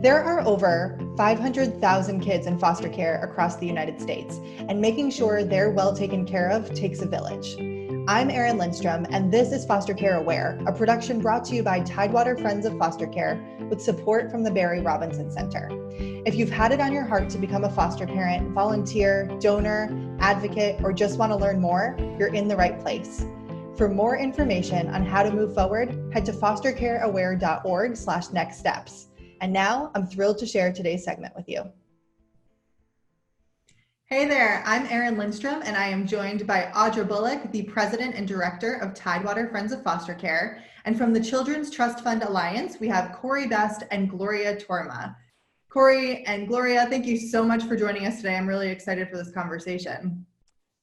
There are over 500,000 kids in foster care across the United States, and making sure they're well taken care of takes a village. I'm Erin Lindstrom, and this is Foster Care Aware, a production brought to you by Tidewater Friends of Foster Care with support from the Barry Robinson Center. If you've had it on your heart to become a foster parent, volunteer, donor, advocate, or just want to learn more, you're in the right place. For more information on how to move forward, head to fostercareaware.org/next steps. And now I'm thrilled to share today's segment with you. Hey there, I'm Erin Lindstrom, and I am joined by Audra Bullock, the President and Director of Tidewater Friends of Foster Care. And from the Children's Trust Fund Alliance, we have Corey Best and Gloria Torma. Corey and Gloria, thank you so much for joining us today. I'm really excited for this conversation.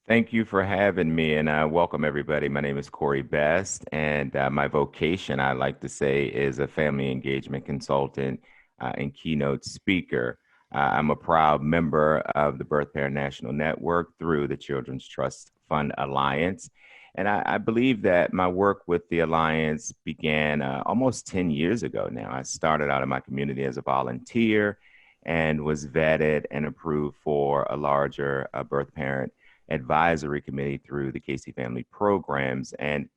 Thank you for having me, and welcome everybody. My name is Corey Best, and my vocation, I like to say, is a family engagement consultant and keynote speaker. I'm a proud member of the Birth Parent National Network through the Children's Trust Fund Alliance. And I believe that my work with the Alliance began almost 10 years ago now. I started out in my community as a volunteer and was vetted and approved for a larger birth parent advisory committee through the Casey Family Programs. And,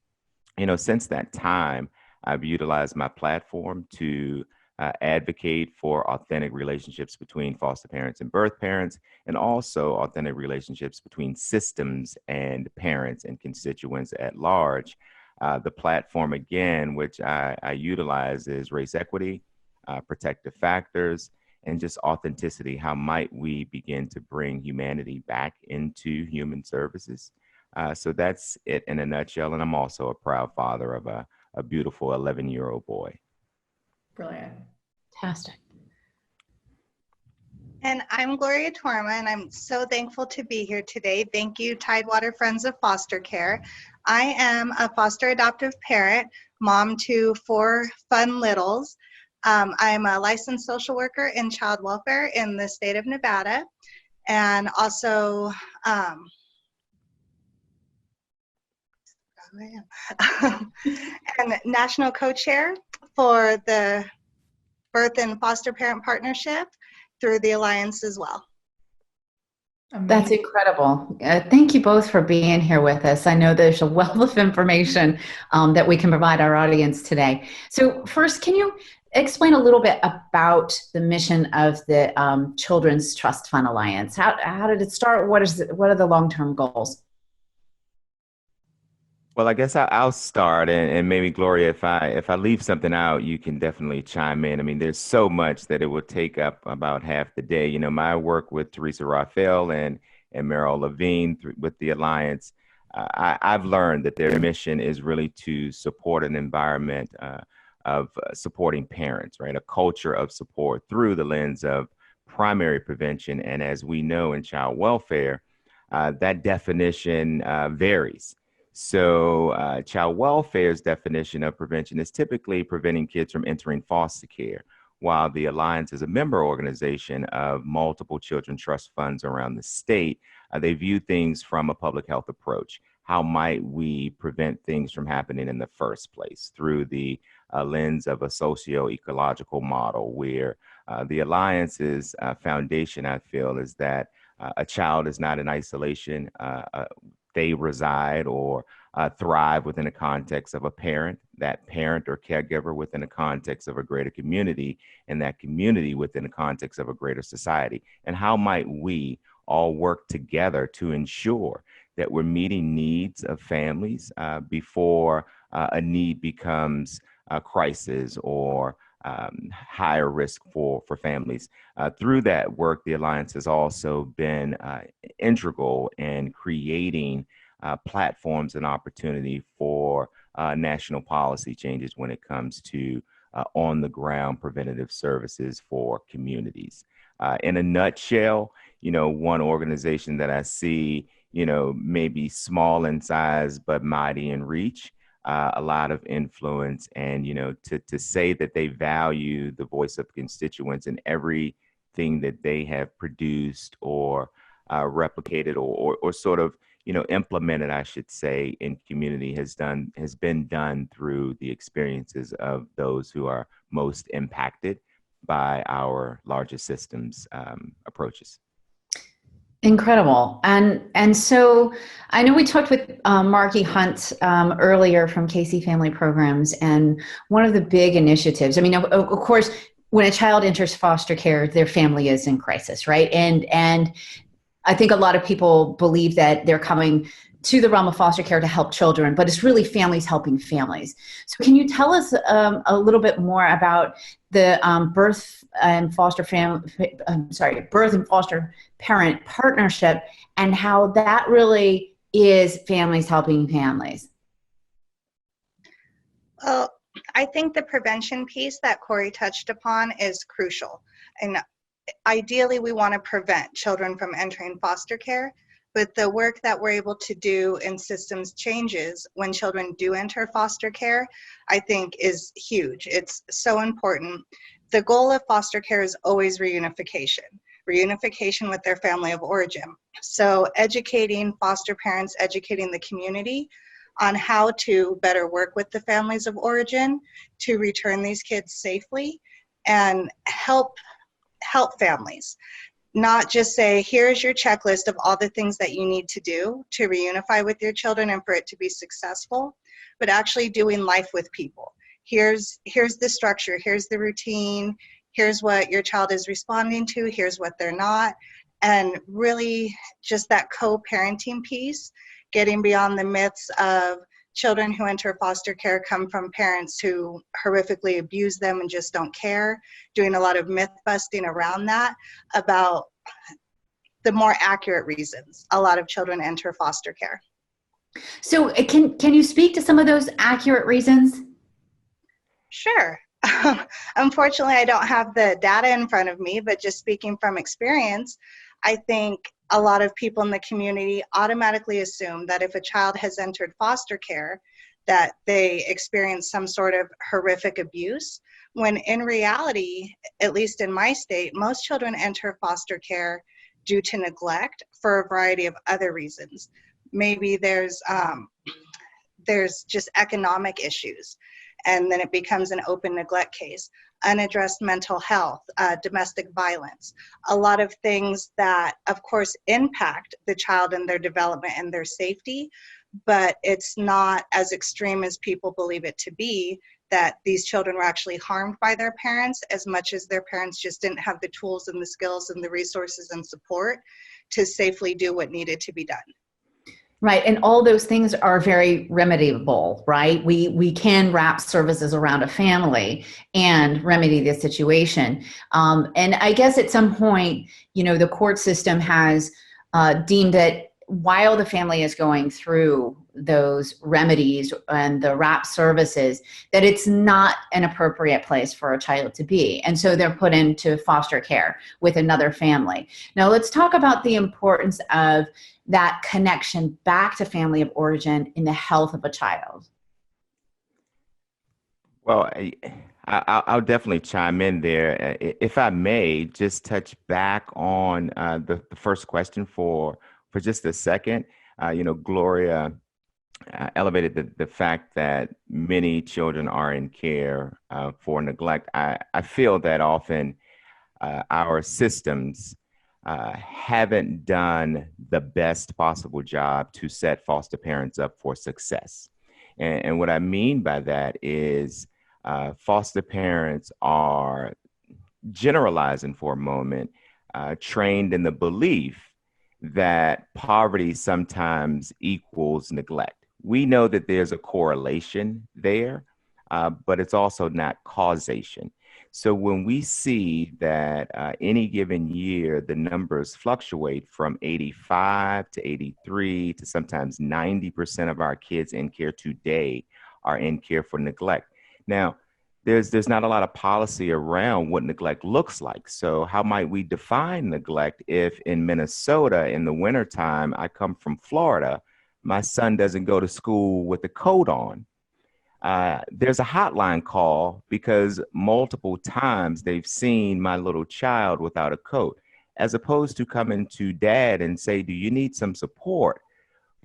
since that time, I've utilized my platform to advocate for authentic relationships between foster parents and birth parents, and also authentic relationships between systems and parents and constituents at large. The platform, again, which I utilize, is race equity, protective factors, and just authenticity. How might we begin to bring humanity back into human services? So that's it in a nutshell. And I'm also a proud father of a beautiful 11-year-old boy. Brilliant. Fantastic. And I'm Gloria Torma, and I'm so thankful to be here today. Thank you, Tidewater Friends of Foster Care. I am a foster adoptive parent, mom to 4 fun littles. I'm a licensed social worker in child welfare in the state of Nevada, and also and national co-chair for the Birth and Foster Parent Partnership through the Alliance as well. Amazing. That's incredible. Thank you both for being here with us. I know there's a wealth of information that we can provide our audience today. So first, can you explain a little bit about the mission of the Children's Trust Fund Alliance? How did it start? What are the long-term goals? Well, I guess I'll start, and maybe Gloria, if I leave something out, you can definitely chime in. I mean, there's so much that it would take up about half the day. My work with Teresa Raphael and Meryl Levine with the Alliance, I've learned that their mission is really to support an environment of supporting parents, right? A culture of support through the lens of primary prevention. And as we know in child welfare, that definition varies. So child welfare's definition of prevention is typically preventing kids from entering foster care, while the Alliance is a member organization of multiple children trust funds around the state. They view things from a public health approach. How might we prevent things from happening in the first place through the lens of a socio-ecological model, where the Alliance's foundation, I feel, is that a child is not in isolation. They reside or thrive within the context of a parent, that parent or caregiver within the context of a greater community, and that community within the context of a greater society. And how might we all work together to ensure that we're meeting needs of families before a need becomes a crisis or higher risk for families. Through that work, the Alliance has also been integral in creating platforms and opportunity for national policy changes when it comes to on-the-ground preventative services for communities. In a nutshell, one organization that I see, maybe small in size but mighty in reach, a lot of influence, and to say that they value the voice of constituents in everything that they have produced or replicated or sort of implemented, I should say, in community has been done through the experiences of those who are most impacted by our larger systems approaches. Incredible. And so I know we talked with Marky Hunt earlier from Casey Family Programs, and one of the big initiatives, I mean, of course, when a child enters foster care, their family is in crisis, right? And I think a lot of people believe that they're coming to the realm of foster care to help children, but it's really families helping families. So can you tell us a little bit more about the birth and foster parent partnership and how that really is families helping families? Well, I think the prevention piece that Corey touched upon is crucial. And ideally, we want to prevent children from entering foster care. But the work that we're able to do in systems changes when children do enter foster care, I think is huge. It's so important. The goal of foster care is always reunification with their family of origin. So educating foster parents, educating the community on how to better work with the families of origin to return these kids safely and help families. Not just say, here's your checklist of all the things that you need to do to reunify with your children and for it to be successful, but actually doing life with people. Here's the structure, here's the routine, here's what your child is responding to, here's what they're not, and really just that co-parenting piece, getting beyond the myths of children who enter foster care come from parents who horrifically abuse them and just don't care, doing a lot of myth busting around that about the more accurate reasons a lot of children enter foster care. So can you speak to some of those accurate reasons? Sure. Unfortunately, I don't have the data in front of me, but just speaking from experience, I think a lot of people in the community automatically assume that if a child has entered foster care, that they experience some sort of horrific abuse, when in reality, at least in my state, most children enter foster care due to neglect for a variety of other reasons. Maybe there's just economic issues, and then it becomes an open neglect case. Unaddressed mental health, domestic violence, a lot of things that, of course, impact the child and their development and their safety, but it's not as extreme as people believe it to be, that these children were actually harmed by their parents as much as their parents just didn't have the tools and the skills and the resources and support to safely do what needed to be done. Right, and all those things are very remediable, right? We can wrap services around a family and remedy the situation. And I guess at some point, the court system has deemed that while the family is going through those remedies and the wrap services, that it's not an appropriate place for a child to be. And so they're put into foster care with another family. Now let's talk about the importance of that connection back to family of origin in the health of a child. Well, I'll definitely chime in there. If I may, just touch back on the first question for just a second. Gloria elevated the fact that many children are in care for neglect. I feel that often our systems haven't done the best possible job to set foster parents up for success. And what I mean by that is foster parents are, generalizing for a moment, trained in the belief that poverty sometimes equals neglect. We know that there's a correlation there, but it's also not causation. So when we see that any given year, the numbers fluctuate from 85 to 83 to sometimes 90% of our kids in care today are in care for neglect. Now, there's not a lot of policy around what neglect looks like. So how might we define neglect if in Minnesota in the wintertime, I come from Florida, my son doesn't go to school with a coat on? There's a hotline call because multiple times they've seen my little child without a coat, as opposed to coming to dad and say, do you need some support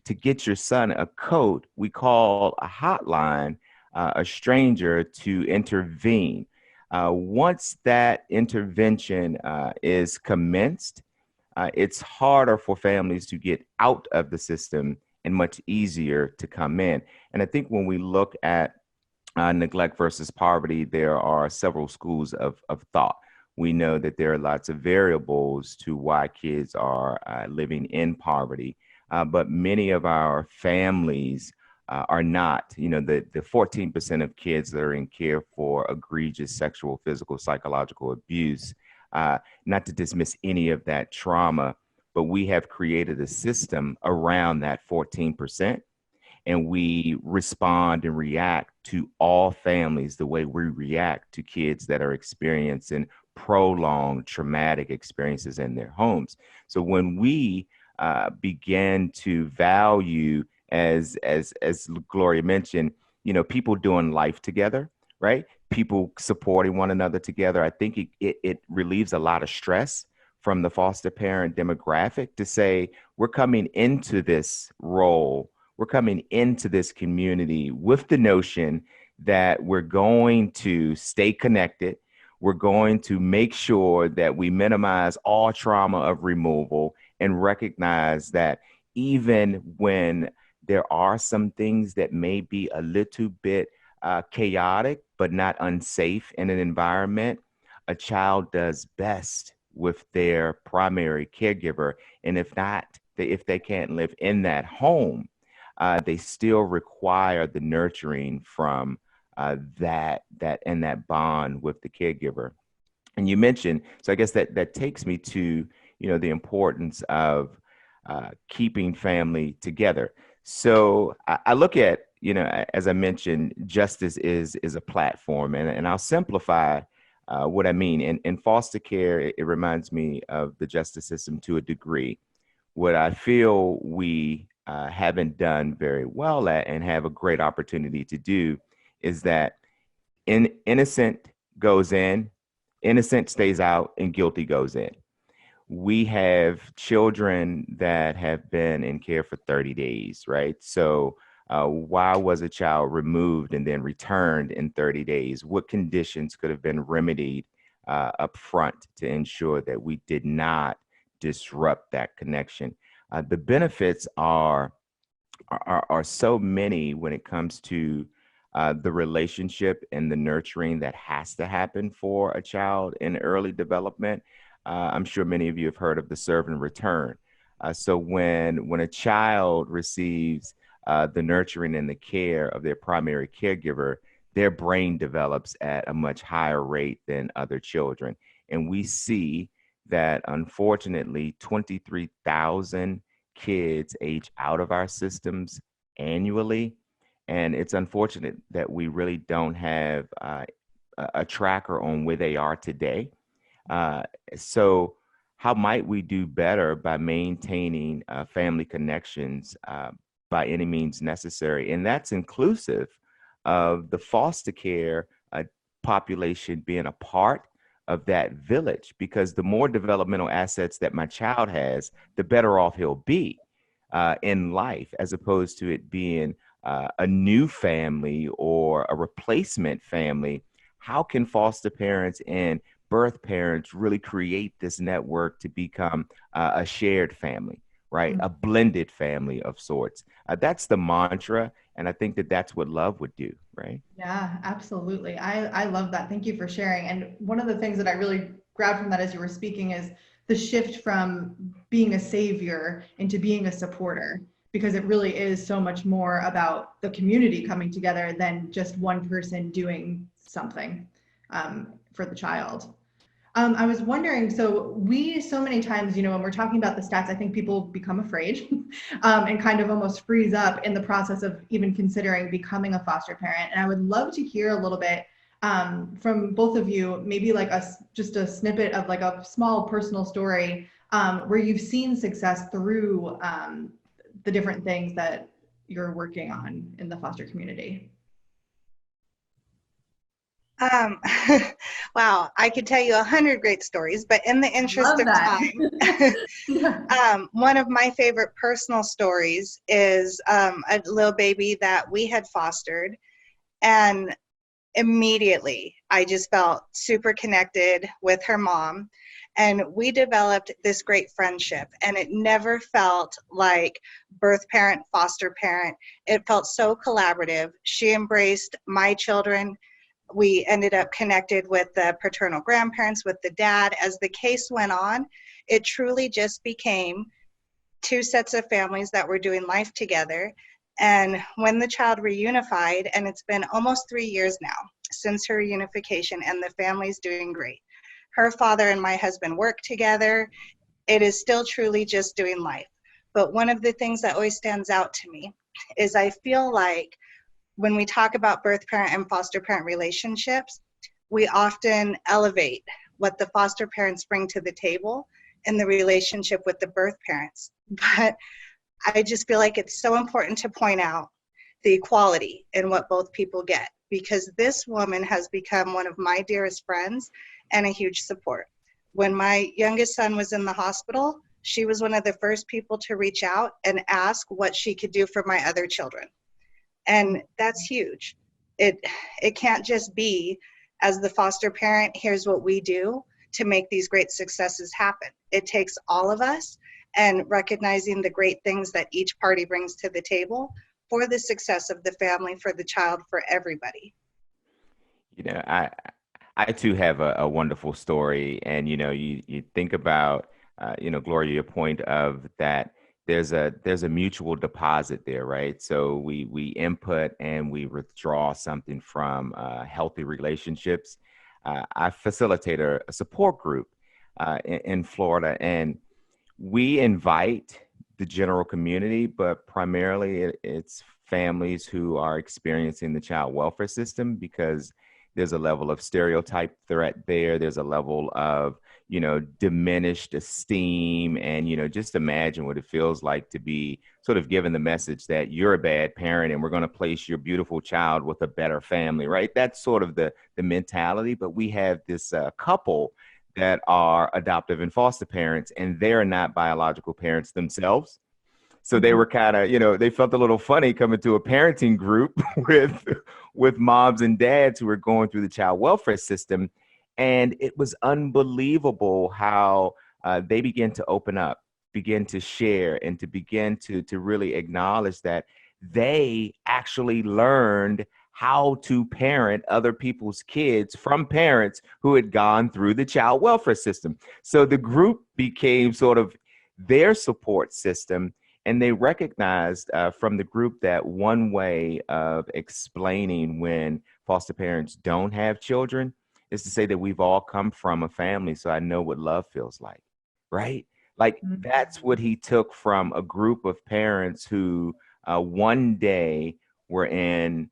to get your son a coat? We call a hotline a stranger to intervene. Once that intervention is commenced, it's harder for families to get out of the system and much easier to come in. And I think when we look at neglect versus poverty, there are several schools of thought. We know that there are lots of variables to why kids are living in poverty, but many of our families are not. You know, the 14% of kids that are in care for egregious sexual, physical, psychological abuse, not to dismiss any of that trauma, but we have created a system around that 14%. And we respond and react to all families the way we react to kids that are experiencing prolonged traumatic experiences in their homes. So when we began to value, as Gloria mentioned, you know, people doing life together, right? People supporting one another together. I think it relieves a lot of stress from the foster parent demographic to say, we're coming into this role, we're coming into this community with the notion that we're going to stay connected. We're going to make sure that we minimize all trauma of removal and recognize that even when there are some things that may be a little bit chaotic, but not unsafe in an environment, a child does best with their primary caregiver. And if not, if they can't live in that home, they still require the nurturing from that bond with the caregiver. And you mentioned, so I guess that takes me to, you know, the importance of keeping family together. So I look at, you know, as I mentioned, justice is a platform, and I'll simplify what I mean. In foster care, it reminds me of the justice system to a degree. What I feel we haven't done very well at and have a great opportunity to do is that innocent goes in, innocent stays out, and guilty goes in. We have children that have been in care for 30 days, right? So why was a child removed and then returned in 30 days? What conditions could have been remedied up front to ensure that we did not disrupt that connection? The benefits are so many when it comes to the relationship and the nurturing that has to happen for a child in early development. I'm sure many of you have heard of the serve and return. So when a child receives the nurturing and the care of their primary caregiver, their brain develops at a much higher rate than other children. And we see that unfortunately 23,000 kids age out of our systems annually. And it's unfortunate that we really don't have a tracker on where they are today. So how might we do better by maintaining family connections by any means necessary? And that's inclusive of the foster care population being a part of that village, because the more developmental assets that my child has, the better off he'll be in life, as opposed to it being a new family or a replacement family. How can foster parents and birth parents really create this network to become a shared family, right? Mm-hmm. A blended family of sorts. That's the mantra. And I think that that's what love would do, right? Yeah, absolutely. I love that. Thank you for sharing. And one of the things that I really grabbed from that as you were speaking is the shift from being a savior into being a supporter, because it really is so much more about the community coming together than just one person doing something for the child. I was wondering, so many times, you know, when we're talking about the stats, I think people become afraid and kind of almost freeze up in the process of even considering becoming a foster parent. And I would love to hear a little bit from both of you, maybe like just a snippet of like a small personal story where you've seen success through the different things that you're working on in the foster community. Wow, I could tell you 100 great stories, but in the interest of time, one of my favorite personal stories is a little baby that we had fostered, and immediately I just felt super connected with her mom. And we developed this great friendship, and it never felt like birth parent, foster parent. It felt so collaborative. She embraced my children. We ended up connected with the paternal grandparents, with the dad. As the case went on, it truly just became two sets of families that were doing life together. And when the child reunified, and it's been almost 3 years now since her reunification, and the family's doing great. Her father and my husband work together. It is still truly just doing life. But one of the things that always stands out to me is I feel like when we talk about birth parent and foster parent relationships, we often elevate what the foster parents bring to the table in the relationship with the birth parents. But I just feel like it's so important to point out the equality in what both people get, because this woman has become one of my dearest friends and a huge support. When my youngest son was in the hospital, she was one of the first people to reach out and ask what she could do for my other children. And that's huge. It can't just be, as the foster parent, here's what we do to make these great successes happen. It takes all of us, and recognizing the great things that each party brings to the table for the success of the family, for the child, for everybody. You know, I too have a wonderful story, and you think about Gloria, your point of that there's a mutual deposit there, right? So we input and we withdraw something from healthy relationships. I facilitate a support group in Florida, and we invite the general community, but primarily it's families who are experiencing the child welfare system, because there's a level of stereotype threat there. There's a level of, diminished esteem. And, just imagine what it feels like to be sort of given the message that you're a bad parent and we're going to place your beautiful child with a better family, right? That's sort of the mentality. But we have this couple that are adoptive and foster parents, and they're not biological parents themselves. So they were kind of, they felt a little funny coming to a parenting group with moms and dads who were going through the child welfare system. And it was unbelievable how they began to open up, begin to share, and to begin to really acknowledge that they actually learned how to parent other people's kids from parents who had gone through the child welfare system. So the group became sort of their support system. And they recognized from the group that one way of explaining when foster parents don't have children is to say that we've all come from a family, so I know what love feels like, right? Like that's what he took from a group of parents who one day were in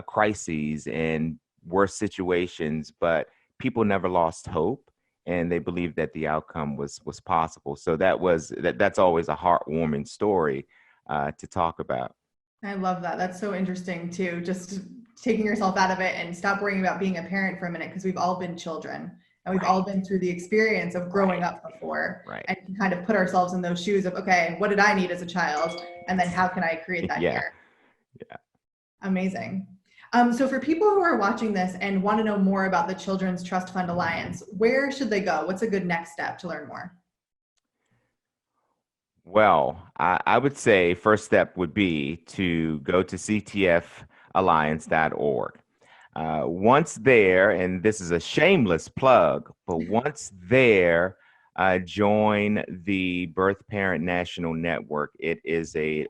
crises and worse situations, but people never lost hope. And they believed that the outcome was possible. So that's always a heartwarming story to talk about. I love that. That's so interesting too. Just taking yourself out of it and stop worrying about being a parent for a minute, because we've all been children and we've all been through the experience of growing up before, and kind of put ourselves in those shoes of, okay, what did I need as a child? And then how can I create that here? Yeah. Amazing. So for people who are watching this and want to know more about the Children's Trust Fund Alliance, where should they go? What's a good next step to learn more? Well, I would say first step would be to go to ctfalliance.org. Once there, and this is a shameless plug, but once there, join the Birth Parent National Network. It is a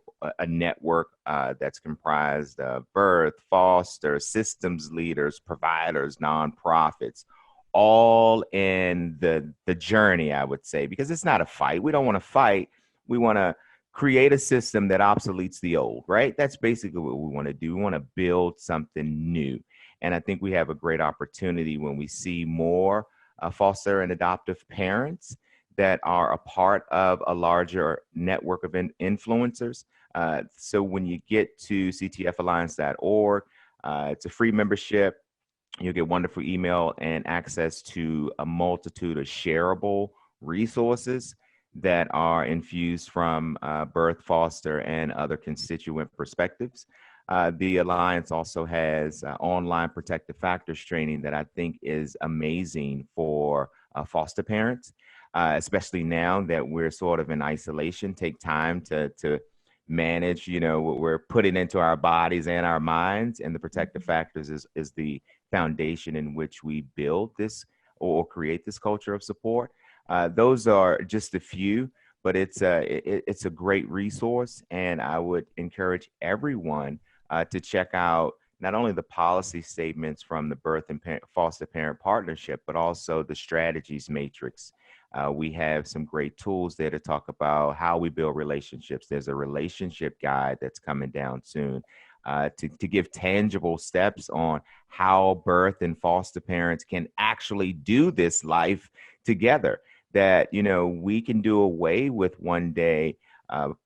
network that's comprised of birth, foster, systems leaders, providers, nonprofits, all in the journey, I would say, because it's not a fight. We don't want to fight. We want to create a system that obsoletes the old, right? That's basically what we want to do. We want to build something new. And I think we have a great opportunity when we see more foster and adoptive parents that are a part of a larger network of influencers. So when you get to ctfalliance.org, it's a free membership. You'll get wonderful email and access to a multitude of shareable resources that are infused from birth, foster, and other constituent perspectives. The Alliance also has online protective factors training that I think is amazing for foster parents, especially now that we're sort of in isolation. Take time to manage, what we're putting into our bodies and our minds. And the protective factors is the foundation in which we build this or create this culture of support. Those are just a few, but it's a great resource, and I would encourage everyone to check out not only the policy statements from the Birth and Foster Parent Partnership, but also the strategies matrix. We have some great tools there to talk about how we build relationships. There's a relationship guide that's coming down soon to give tangible steps on how birth and foster parents can actually do this life together. That, we can do away with one day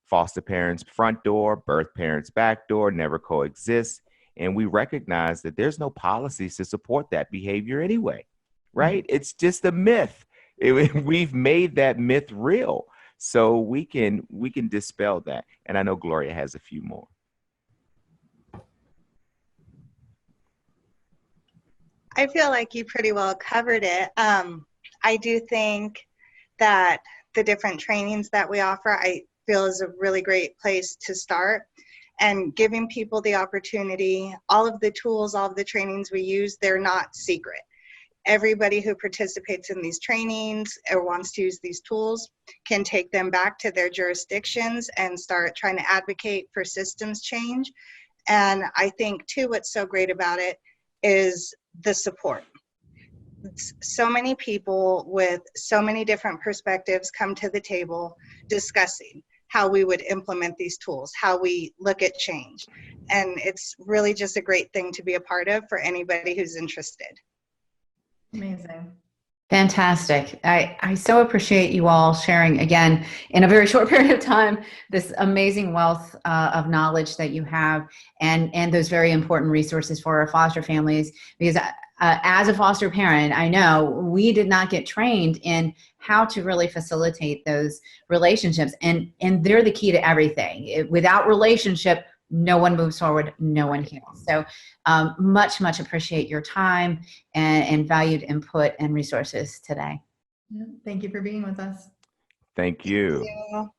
foster parents' front door, birth parents' back door, never coexist. And we recognize that there's no policies to support that behavior anyway, right? Mm-hmm. It's just a myth. We've made that myth real. So we can dispel that. And I know Gloria has a few more. I feel like you pretty well covered it. I do think that the different trainings that we offer, I feel is a really great place to start, and giving people the opportunity. All of the tools, all of the trainings we use, they're not secret. Everybody who participates in these trainings or wants to use these tools can take them back to their jurisdictions and start trying to advocate for systems change. And I think too, what's so great about it is the support. So many people with so many different perspectives come to the table discussing how we would implement these tools, how we look at change. And it's really just a great thing to be a part of for anybody who's interested. Amazing. Fantastic. I so appreciate you all sharing, again, in a very short period of time, this amazing wealth of knowledge that you have, and those very important resources for our foster families. Because as a foster parent, I know we did not get trained in how to really facilitate those relationships. And they're the key to everything. Without relationship, no one moves forward, no one heals. So much appreciate your time and valued input and resources today. Thank you for being with us. Thank you. Thank you.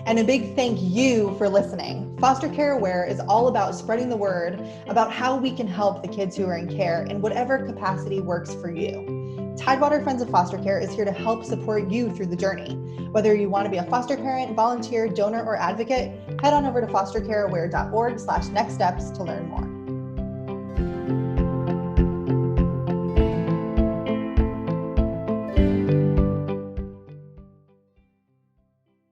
And a big thank you for listening. Foster Care Aware is all about spreading the word about how we can help the kids who are in care in whatever capacity works for you. Tidewater Friends of Foster Care is here to help support you through the journey. Whether you want to be a foster parent, volunteer, donor, or advocate, head on over to fostercareaware.org/nextsteps to learn more.